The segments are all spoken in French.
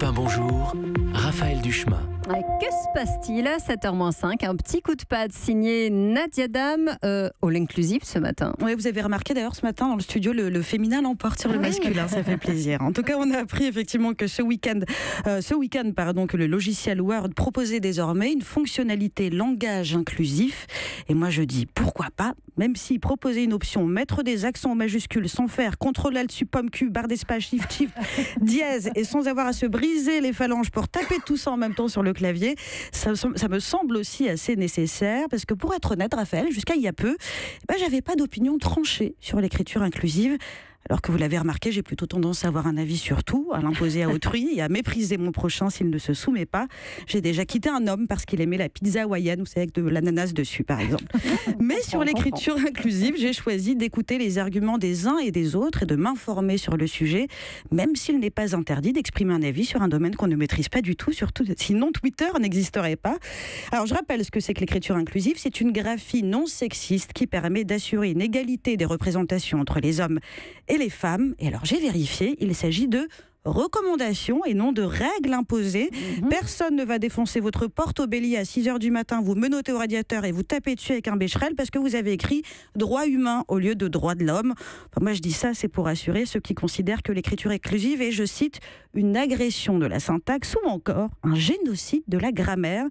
Europe 1, bonjour, Raphaël Duchemin. Que se passe-t-il à 7h-5? Un petit coup de patte signé Nadia Dame au l'inclusif ce matin. Oui, vous avez remarqué d'ailleurs ce matin dans le studio, le féminin l'emporte sur le masculin, ça fait plaisir. En tout cas, on a appris effectivement que ce week-end, que le logiciel Word proposait désormais une fonctionnalité langage inclusif. Et moi je dis pourquoi pas, même s'il proposait une option mettre des accents en majuscules sans faire CTRL-ALT-SUP-POM-Q, barre d'espace, shift, dièse, et sans avoir à se briser les phalanges pour taper tout ça en même temps sur le clavier, ça me semble aussi assez nécessaire, parce que pour être honnête, Raphaël, jusqu'à il y a peu, j'avais pas d'opinion tranchée sur l'écriture inclusive. Alors que vous l'avez remarqué, j'ai plutôt tendance à avoir un avis sur tout, à l'imposer à autrui et à mépriser mon prochain s'il ne se soumet pas. J'ai déjà quitté un homme parce qu'il aimait la pizza hawaïenne, vous savez, avec de l'ananas dessus par exemple. Mais sur l'écriture inclusive, j'ai choisi d'écouter les arguments des uns et des autres et de m'informer sur le sujet, même s'il n'est pas interdit d'exprimer un avis sur un domaine qu'on ne maîtrise pas du tout, surtout sinon Twitter n'existerait pas. Alors je rappelle ce que c'est que l'écriture inclusive, c'est une graphie non sexiste qui permet d'assurer une égalité des représentations entre les hommes et les femmes. Et alors j'ai vérifié, il s'agit de recommandations et non de règles imposées. Personne ne va défoncer votre porte au bélier à 6h du matin, vous menottez au radiateur et vous tapez dessus avec un bécherel parce que vous avez écrit droit humain au lieu de droit de l'homme. Enfin, moi je dis ça, c'est pour rassurer ceux qui considèrent que l'écriture inclusive est, je cite, une agression de la syntaxe ou encore un génocide de la grammaire.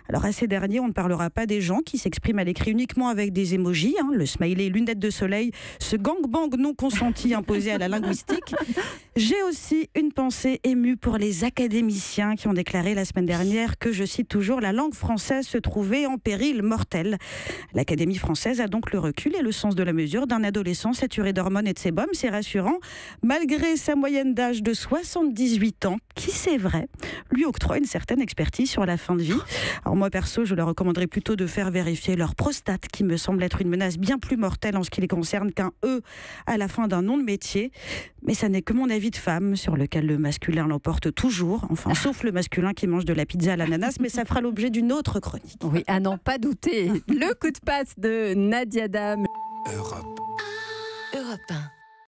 Alors à ces derniers, on ne parlera pas des gens qui s'expriment à l'écrit uniquement avec des emojis, le smiley, lunettes de soleil, ce gangbang non consenti imposé à la linguistique. J'ai aussi une pensée émue pour les académiciens qui ont déclaré la semaine dernière que, je cite toujours, la langue française se trouvait en péril mortel. L'Académie française a donc le recul et le sens de la mesure d'un adolescent saturé d'hormones et de sébum. C'est rassurant, malgré sa moyenne d'âge de 78 ans, qui, c'est vrai, lui octroie une certaine expertise sur la fin de vie. Alors moi, perso, je leur recommanderais plutôt de faire vérifier leur prostate, qui me semble être une menace bien plus mortelle en ce qui les concerne qu'un E à la fin d'un nom de métier. Mais ça n'est que mon avis de femme, sur lequel le masculin l'emporte toujours, enfin sauf le masculin qui mange de la pizza à l'ananas, mais ça fera l'objet d'une autre chronique. Oui, à n'en pas douter. Le coup de patte de Nadia Dame. Europe 1.